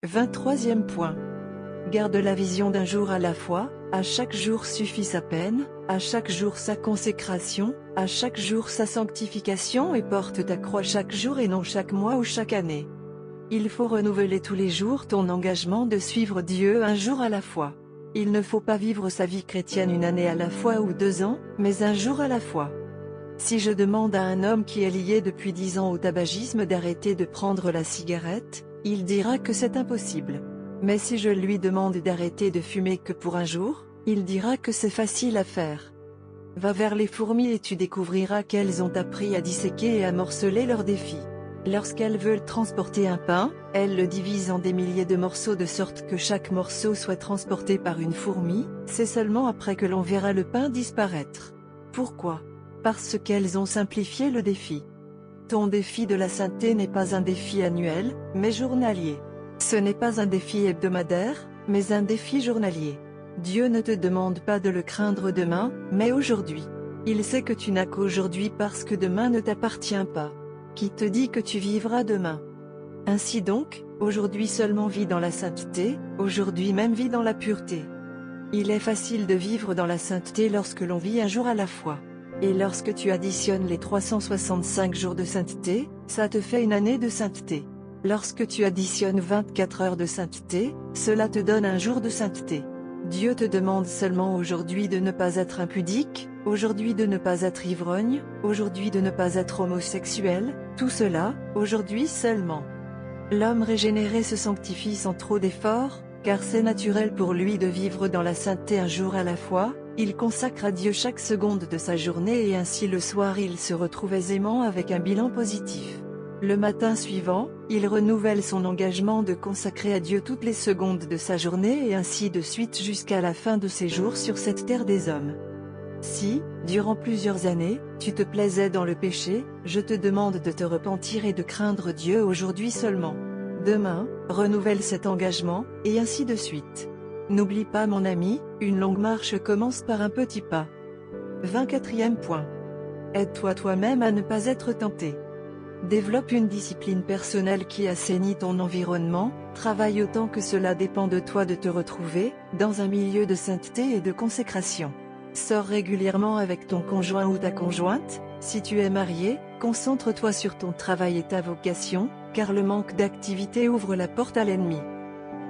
23e point. Garde la vision d'un jour à la fois, à chaque jour suffit sa peine, à chaque jour sa consécration, à chaque jour sa sanctification et porte ta croix chaque jour et non chaque mois ou chaque année. Il faut renouveler tous les jours ton engagement de suivre Dieu un jour à la fois. Il ne faut pas vivre sa vie chrétienne une année à la fois ou 2 ans, mais un jour à la fois. Si je demande à un homme qui est lié depuis 10 ans au tabagisme d'arrêter de prendre la cigarette, il dira que c'est impossible. Mais si je lui demande d'arrêter de fumer que pour un jour, il dira que c'est facile à faire. Va vers les fourmis et tu découvriras qu'elles ont appris à disséquer et à morceler leurs défis. Lorsqu'elles veulent transporter un pain, elles le divisent en des milliers de morceaux de sorte que chaque morceau soit transporté par une fourmi, c'est seulement après que l'on verra le pain disparaître. Pourquoi? Parce qu'elles ont simplifié le défi. Ton défi de la sainteté n'est pas un défi annuel, mais journalier. Ce n'est pas un défi hebdomadaire, mais un défi journalier. Dieu ne te demande pas de le craindre demain, mais aujourd'hui. Il sait que tu n'as qu'aujourd'hui parce que demain ne t'appartient pas. Qui te dit que tu vivras demain? Ainsi donc, aujourd'hui seulement vis dans la sainteté, aujourd'hui même vis dans la pureté. Il est facile de vivre dans la sainteté lorsque l'on vit un jour à la fois. Et lorsque tu additionnes les 365 jours de sainteté, ça te fait une année de sainteté. Lorsque tu additionnes 24 heures de sainteté, cela te donne un jour de sainteté. Dieu te demande seulement aujourd'hui de ne pas être impudique, aujourd'hui de ne pas être ivrogne, aujourd'hui de ne pas être homosexuel, tout cela, aujourd'hui seulement. L'homme régénéré se sanctifie sans trop d'efforts, car c'est naturel pour lui de vivre dans la sainteté un jour à la fois, il consacre à Dieu chaque seconde de sa journée et ainsi le soir il se retrouve aisément avec un bilan positif. Le matin suivant, il renouvelle son engagement de consacrer à Dieu toutes les secondes de sa journée et ainsi de suite jusqu'à la fin de ses jours sur cette terre des hommes. Si, durant plusieurs années, tu te plaisais dans le péché, je te demande de te repentir et de craindre Dieu aujourd'hui seulement. Demain, renouvelle cet engagement, et ainsi de suite. N'oublie pas mon ami, une longue marche commence par un petit pas. 24e point. Aide-toi toi-même à ne pas être tenté. Développe une discipline personnelle qui assainit ton environnement, travaille autant que cela dépend de toi de te retrouver, dans un milieu de sainteté et de consécration. Sors régulièrement avec ton conjoint ou ta conjointe, si tu es marié, concentre-toi sur ton travail et ta vocation, car le manque d'activité ouvre la porte à l'ennemi.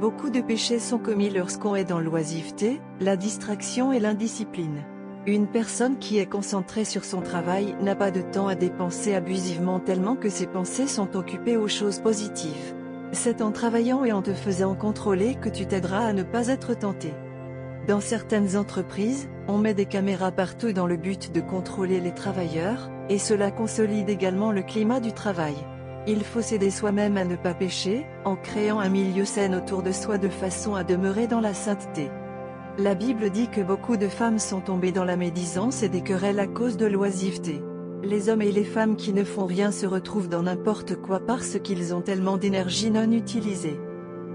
Beaucoup de péchés sont commis lorsqu'on est dans l'oisiveté, la distraction et l'indiscipline. Une personne qui est concentrée sur son travail n'a pas de temps à dépenser abusivement tellement que ses pensées sont occupées aux choses positives. C'est en travaillant et en te faisant contrôler que tu t'aideras à ne pas être tenté. Dans certaines entreprises, on met des caméras partout dans le but de contrôler les travailleurs, et cela consolide également le climat du travail. Il faut s'aider soi-même à ne pas pécher, en créant un milieu sain autour de soi de façon à demeurer dans la sainteté. La Bible dit que beaucoup de femmes sont tombées dans la médisance et des querelles à cause de l'oisiveté. Les hommes et les femmes qui ne font rien se retrouvent dans n'importe quoi parce qu'ils ont tellement d'énergie non utilisée.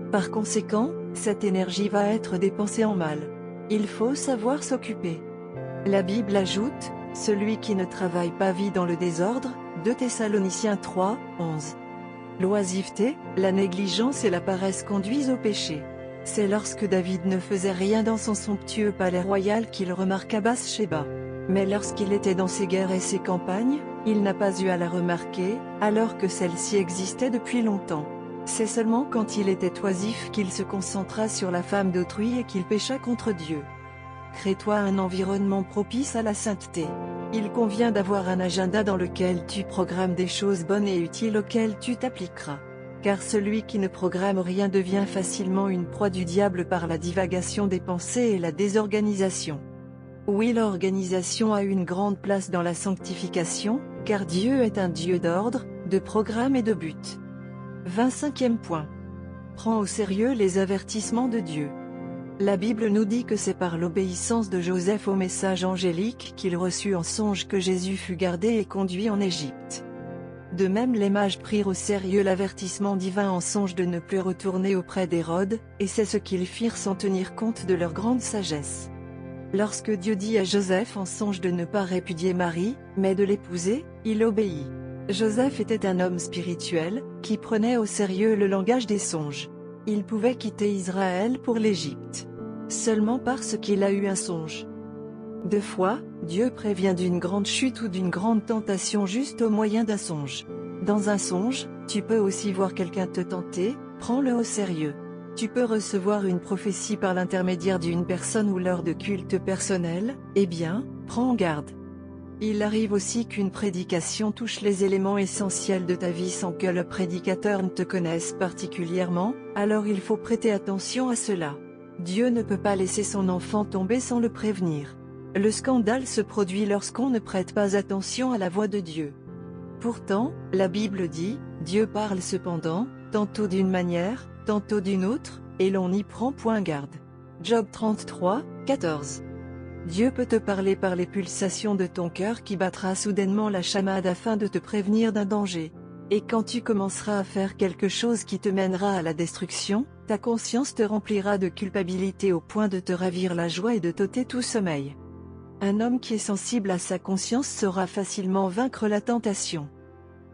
Par conséquent, cette énergie va être dépensée en mal. Il faut savoir s'occuper. La Bible ajoute, « Celui qui ne travaille pas vit dans le désordre » 2 Thessaloniciens 3, 11. L'oisiveté, la négligence et la paresse conduisent au péché. C'est lorsque David ne faisait rien dans son somptueux palais royal qu'il remarqua Bathsheba. Mais lorsqu'il était dans ses guerres et ses campagnes, il n'a pas eu à la remarquer, alors que celle-ci existait depuis longtemps. C'est seulement quand il était oisif qu'il se concentra sur la femme d'autrui et qu'il pécha contre Dieu. Crée-toi un environnement propice à la sainteté. Il convient d'avoir un agenda dans lequel tu programmes des choses bonnes et utiles auxquelles tu t'appliqueras. Car celui qui ne programme rien devient facilement une proie du diable par la divagation des pensées et la désorganisation. Oui, l'organisation a une grande place dans la sanctification, car Dieu est un Dieu d'ordre, de programme et de but. 25e point. Prends au sérieux les avertissements de Dieu. La Bible nous dit que c'est par l'obéissance de Joseph au message angélique qu'il reçut en songe que Jésus fut gardé et conduit en Égypte. De même les mages prirent au sérieux l'avertissement divin en songe de ne plus retourner auprès d'Hérode, et c'est ce qu'ils firent sans tenir compte de leur grande sagesse. Lorsque Dieu dit à Joseph en songe de ne pas répudier Marie, mais de l'épouser, il obéit. Joseph était un homme spirituel, qui prenait au sérieux le langage des songes. Il pouvait quitter Israël pour l'Égypte. Seulement parce qu'il a eu un songe. Deux fois, Dieu prévient d'une grande chute ou d'une grande tentation juste au moyen d'un songe. Dans un songe, tu peux aussi voir quelqu'un te tenter, prends-le au sérieux. Tu peux recevoir une prophétie par l'intermédiaire d'une personne ou lors de cultes personnels, eh bien, prends garde. Il arrive aussi qu'une prédication touche les éléments essentiels de ta vie sans que le prédicateur ne te connaisse particulièrement, alors il faut prêter attention à cela. Dieu ne peut pas laisser son enfant tomber sans le prévenir. Le scandale se produit lorsqu'on ne prête pas attention à la voix de Dieu. Pourtant, la Bible dit, Dieu parle cependant, tantôt d'une manière, tantôt d'une autre, et l'on n'y prend point garde. Job 33, 14. Dieu peut te parler par les pulsations de ton cœur qui battra soudainement la chamade afin de te prévenir d'un danger. Et quand tu commenceras à faire quelque chose qui te mènera à la destruction, ta conscience te remplira de culpabilité au point de te ravir la joie et de t'ôter tout sommeil. Un homme qui est sensible à sa conscience saura facilement vaincre la tentation.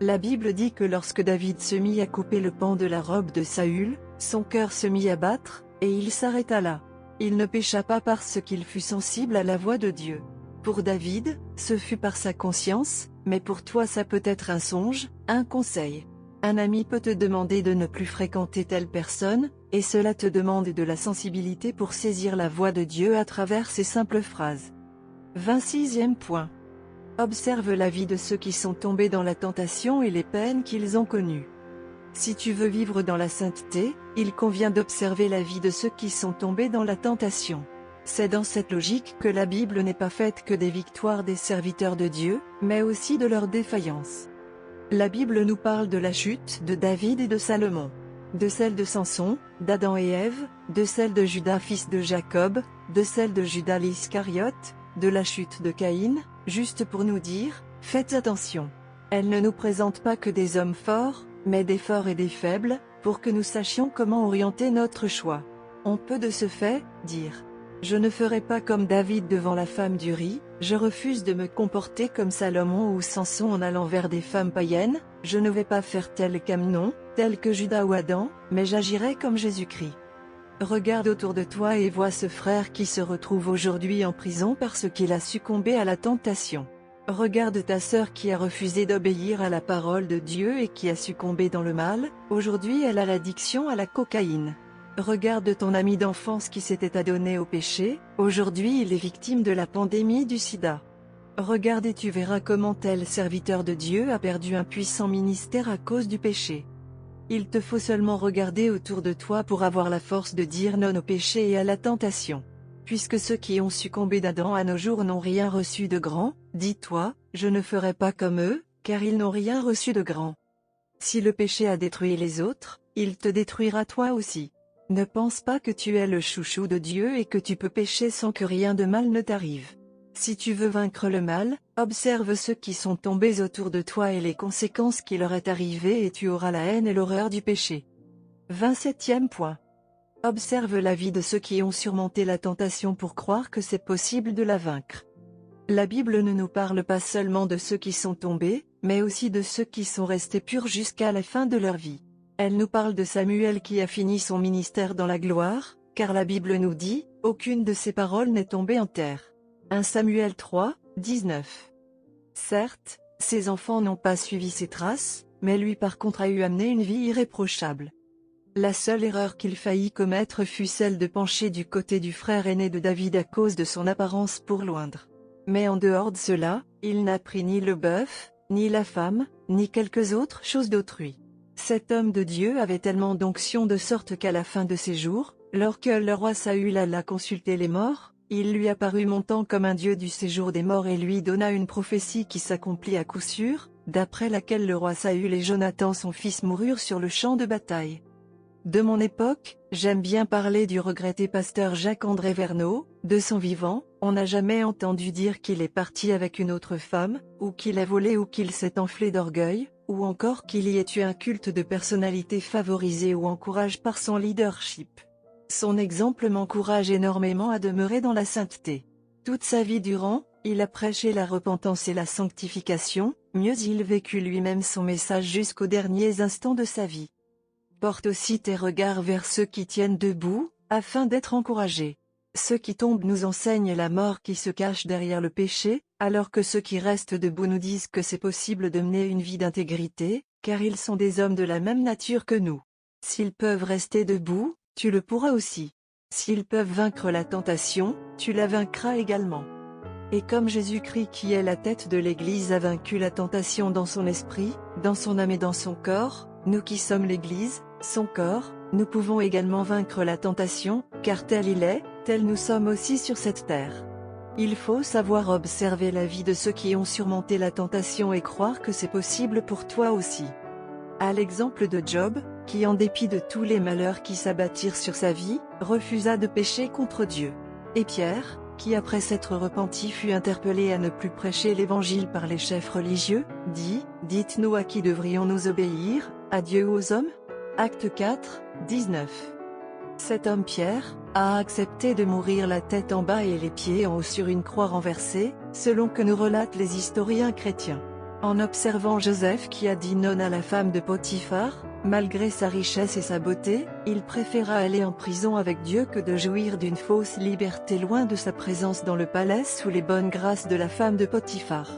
La Bible dit que lorsque David se mit à couper le pan de la robe de Saül, son cœur se mit à battre, et il s'arrêta là. Il ne pécha pas parce qu'il fut sensible à la voix de Dieu. Pour David, ce fut par sa conscience, mais pour toi ça peut être un songe, un conseil. Un ami peut te demander de ne plus fréquenter telle personne, et cela te demande de la sensibilité pour saisir la voix de Dieu à travers ces simples phrases. 26e point. Observe la vie de ceux qui sont tombés dans la tentation et les peines qu'ils ont connues. Si tu veux vivre dans la sainteté, il convient d'observer la vie de ceux qui sont tombés dans la tentation. C'est dans cette logique que la Bible n'est pas faite que des victoires des serviteurs de Dieu, mais aussi de leurs défaillances. La Bible nous parle de la chute de David et de Salomon, de celle de Samson, d'Adam et Ève, de celle de Judas fils de Jacob, de celle de Judas l'Iscariote, de la chute de Caïn, juste pour nous dire, faites attention. Elle ne nous présente pas que des hommes forts, mais des forts et des faibles, pour que nous sachions comment orienter notre choix. On peut de ce fait, dire, je ne ferai pas comme David devant la femme d'Uri, je refuse de me comporter comme Salomon ou Samson en allant vers des femmes païennes, je ne vais pas faire tel qu'Amnon, tel que Judas ou Adam, mais j'agirai comme Jésus-Christ. Regarde autour de toi et vois ce frère qui se retrouve aujourd'hui en prison parce qu'il a succombé à la tentation. Regarde ta sœur qui a refusé d'obéir à la parole de Dieu et qui a succombé dans le mal, aujourd'hui elle a l'addiction à la cocaïne. Regarde ton ami d'enfance qui s'était adonné au péché, aujourd'hui il est victime de la pandémie du sida. Regarde et tu verras comment tel serviteur de Dieu a perdu un puissant ministère à cause du péché. Il te faut seulement regarder autour de toi pour avoir la force de dire non au péché et à la tentation. Puisque ceux qui ont succombé d'Adam à nos jours n'ont rien reçu de grand, dis-toi, je ne ferai pas comme eux, car ils n'ont rien reçu de grand. Si le péché a détruit les autres, il te détruira toi aussi. Ne pense pas que tu es le chouchou de Dieu et que tu peux pécher sans que rien de mal ne t'arrive. Si tu veux vaincre le mal, observe ceux qui sont tombés autour de toi et les conséquences qui leur est arrivées et tu auras la haine et l'horreur du péché. 27e point. Observe la vie de ceux qui ont surmonté la tentation pour croire que c'est possible de la vaincre. La Bible ne nous parle pas seulement de ceux qui sont tombés, mais aussi de ceux qui sont restés purs jusqu'à la fin de leur vie. Elle nous parle de Samuel qui a fini son ministère dans la gloire, car la Bible nous dit, aucune de ses paroles n'est tombée en terre. 1 Samuel 3, 19. Certes, ses enfants n'ont pas suivi ses traces, mais lui par contre a eu amené une vie irréprochable. La seule erreur qu'il faillit commettre fut celle de pencher du côté du frère aîné de David à cause de son apparence pour l'oindre. Mais en dehors de cela, il n'a pris ni le bœuf, ni la femme, ni quelques autres choses d'autrui. Cet homme de Dieu avait tellement d'onction de sorte qu'à la fin de ses jours, lorsque le roi Saül alla consulter les morts, il lui apparut montant comme un dieu du séjour des morts et lui donna une prophétie qui s'accomplit à coup sûr, d'après laquelle le roi Saül et Jonathan son fils moururent sur le champ de bataille. De mon époque, j'aime bien parler du regretté pasteur Jacques-André Verneau. De son vivant, on n'a jamais entendu dire qu'il est parti avec une autre femme, ou qu'il a volé ou qu'il s'est enflé d'orgueil, ou encore qu'il y ait eu un culte de personnalité favorisé ou encouragé par son leadership. Son exemple m'encourage énormément à demeurer dans la sainteté. Toute sa vie durant, il a prêché la repentance et la sanctification, mieux il vécut lui-même son message jusqu'aux derniers instants de sa vie. porte aussi tes regards vers ceux qui tiennent debout, afin d'être encouragés. Ceux qui tombent nous enseignent la mort qui se cache derrière le péché, alors que ceux qui restent debout nous disent que c'est possible de mener une vie d'intégrité, car ils sont des hommes de la même nature que nous. S'ils peuvent rester debout, tu le pourras aussi. S'ils peuvent vaincre la tentation, tu la vaincras également. Et comme Jésus-Christ qui est la tête de l'Église a vaincu la tentation dans son esprit, dans son âme et dans son corps, nous qui sommes l'Église, son corps, nous pouvons également vaincre la tentation, car tel il est, tel nous sommes aussi sur cette terre. Il faut savoir observer la vie de ceux qui ont surmonté la tentation et croire que c'est possible pour toi aussi. À l'exemple de Job, qui en dépit de tous les malheurs qui s'abattirent sur sa vie, refusa de pécher contre Dieu. Et Pierre, qui après s'être repenti fut interpellé à ne plus prêcher l'évangile par les chefs religieux, dit « Dites-nous à qui devrions-nous obéir, à Dieu ou aux hommes ?» Acte 4, 19. Cet homme Pierre, a accepté de mourir la tête en bas et les pieds en haut sur une croix renversée, selon que nous relatent les historiens chrétiens. En observant Joseph qui a dit non à la femme de Potiphar, malgré sa richesse et sa beauté, il préféra aller en prison avec Dieu que de jouir d'une fausse liberté loin de sa présence dans le palais sous les bonnes grâces de la femme de Potiphar.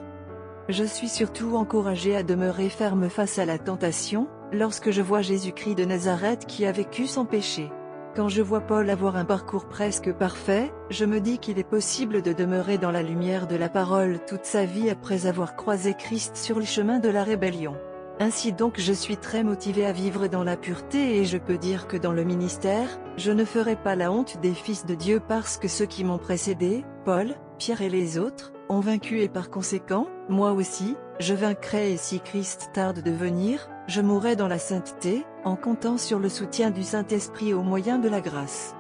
Je suis surtout encouragé à demeurer ferme face à la tentation, lorsque je vois Jésus-Christ de Nazareth qui a vécu sans péché. Quand je vois Paul avoir un parcours presque parfait, je me dis qu'il est possible de demeurer dans la lumière de la parole toute sa vie après avoir croisé Christ sur le chemin de la rébellion. Ainsi donc je suis très motivé à vivre dans la pureté et je peux dire que dans le ministère, je ne ferai pas la honte des fils de Dieu parce que ceux qui m'ont précédé, Paul, Pierre et les autres, ont vaincu et par conséquent, moi aussi, je vaincrai et si Christ tarde de venir, je mourrai dans la sainteté, en comptant sur le soutien du Saint-Esprit au moyen de la grâce.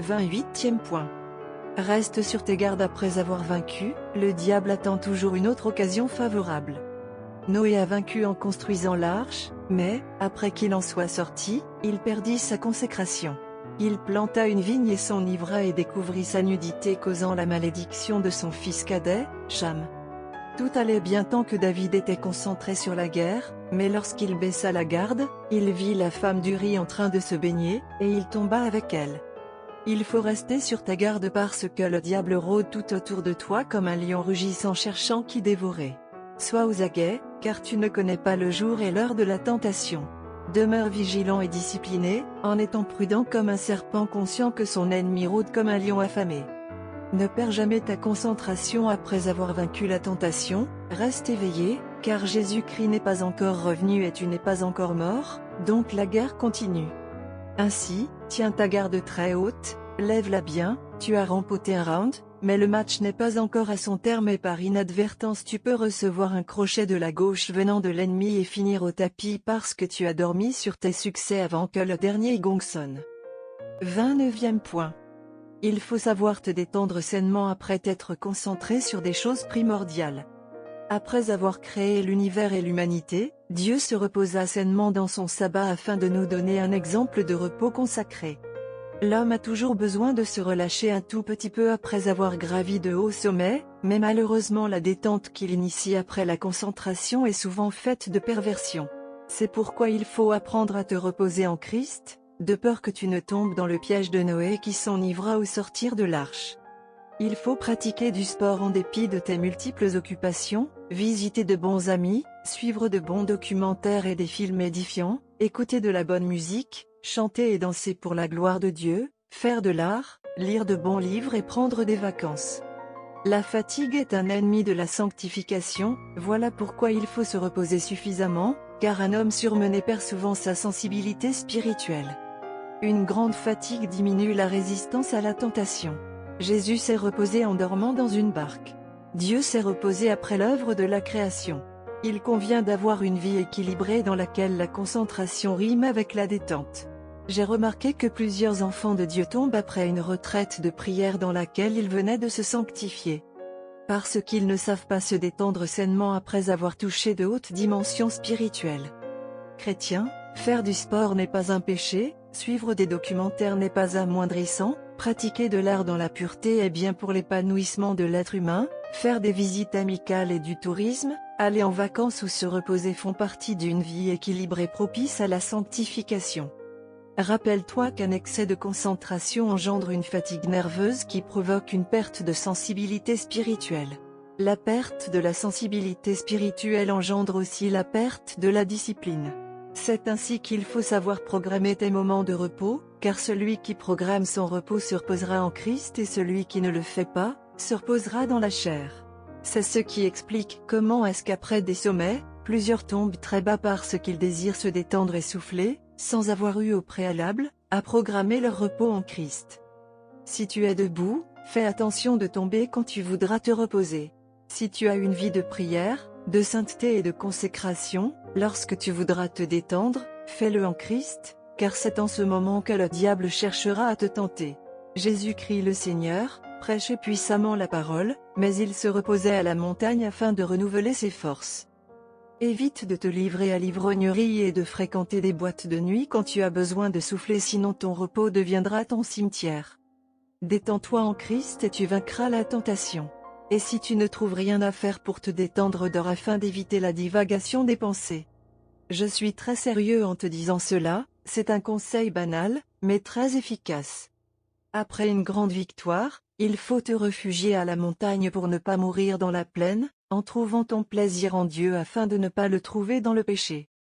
28e point. Reste sur tes gardes après avoir vaincu, le diable attend toujours une autre occasion favorable. Noé a vaincu en construisant l'arche, mais, après qu'il en soit sorti, il perdit sa consécration. Il planta une vigne et s'enivra et découvrit sa nudité causant la malédiction de son fils cadet, Cham. Tout allait bien tant que David était concentré sur la guerre, mais lorsqu'il baissa la garde, il vit la femme d'Uri en train de se baigner, et il tomba avec elle. Il faut rester sur ta garde parce que le diable rôde tout autour de toi comme un lion rugissant cherchant qui dévorer. Sois aux aguets, car tu ne connais pas le jour et l'heure de la tentation. Demeure vigilant et discipliné, en étant prudent comme un serpent conscient que son ennemi rôde comme un lion affamé. Ne perds jamais ta concentration après avoir vaincu la tentation, reste éveillé, car Jésus-Christ n'est pas encore revenu et tu n'es pas encore mort, donc la guerre continue. Ainsi, tiens ta garde très haute, lève-la bien, tu as remporté un round, mais le match n'est pas encore à son terme et par inadvertance tu peux recevoir un crochet de la gauche venant de l'ennemi et finir au tapis parce que tu as dormi sur tes succès avant que le dernier gong sonne. 29e point. Il faut savoir te détendre sainement après t'être concentré sur des choses primordiales. Après avoir créé l'univers et l'humanité, Dieu se reposa sainement dans son sabbat afin de nous donner un exemple de repos consacré. L'homme a toujours besoin de se relâcher un tout petit peu après avoir gravi de hauts sommets, mais malheureusement la détente qu'il initie après la concentration est souvent faite de perversion. C'est pourquoi il faut apprendre à te reposer en Christ, de peur que tu ne tombes dans le piège de Noé qui s'enivra au sortir de l'arche. Il faut pratiquer du sport en dépit de tes multiples occupations, visiter de bons amis, suivre de bons documentaires et des films édifiants, écouter de la bonne musique, chanter et danser pour la gloire de Dieu, faire de l'art, lire de bons livres et prendre des vacances. La fatigue est un ennemi de la sanctification, voilà pourquoi il faut se reposer suffisamment, car un homme surmené perd souvent sa sensibilité spirituelle. Une grande fatigue diminue la résistance à la tentation. Jésus s'est reposé en dormant dans une barque. Dieu s'est reposé après l'œuvre de la création. Il convient d'avoir une vie équilibrée dans laquelle la concentration rime avec la détente. J'ai remarqué que plusieurs enfants de Dieu tombent après une retraite de prière dans laquelle ils venaient de se sanctifier. Parce qu'ils ne savent pas se détendre sainement après avoir touché de hautes dimensions spirituelles. Chrétien, faire du sport n'est pas un péché, suivre des documentaires n'est pas amoindrissant, pratiquer de l'art dans la pureté est bien pour l'épanouissement de l'être humain, faire des visites amicales et du tourisme, aller en vacances ou se reposer font partie d'une vie équilibrée propice à la sanctification. Rappelle-toi qu'un excès de concentration engendre une fatigue nerveuse qui provoque une perte de sensibilité spirituelle. La perte de la sensibilité spirituelle engendre aussi la perte de la discipline. C'est ainsi qu'il faut savoir programmer tes moments de repos, car celui qui programme son repos se reposera en Christ et celui qui ne le fait pas, se reposera dans la chair. C'est ce qui explique comment est-ce qu'après des sommets, plusieurs tombent très bas parce qu'ils désirent se détendre et souffler, sans avoir eu au préalable, à programmer leur repos en Christ. Si tu es debout, fais attention de tomber quand tu voudras te reposer. Si tu as une vie de prière, de sainteté et de consécration, lorsque tu voudras te détendre, fais-le en Christ, car c'est en ce moment que le diable cherchera à te tenter. Jésus-Christ le Seigneur, prêchait puissamment la parole, mais il se reposait à la montagne afin de renouveler ses forces. Évite de te livrer à l'ivrognerie et de fréquenter des boîtes de nuit quand tu as besoin de souffler, sinon ton repos deviendra ton cimetière. Détends-toi en Christ et tu vaincras la tentation. Et si tu ne trouves rien à faire pour te détendre, dors afin d'éviter la divagation des pensées. Je suis très sérieux en te disant cela, c'est un conseil banal, mais très efficace. Après une grande victoire, il faut te réfugier à la montagne pour ne pas mourir dans la plaine, en trouvant ton plaisir en Dieu afin de ne pas le trouver dans le péché.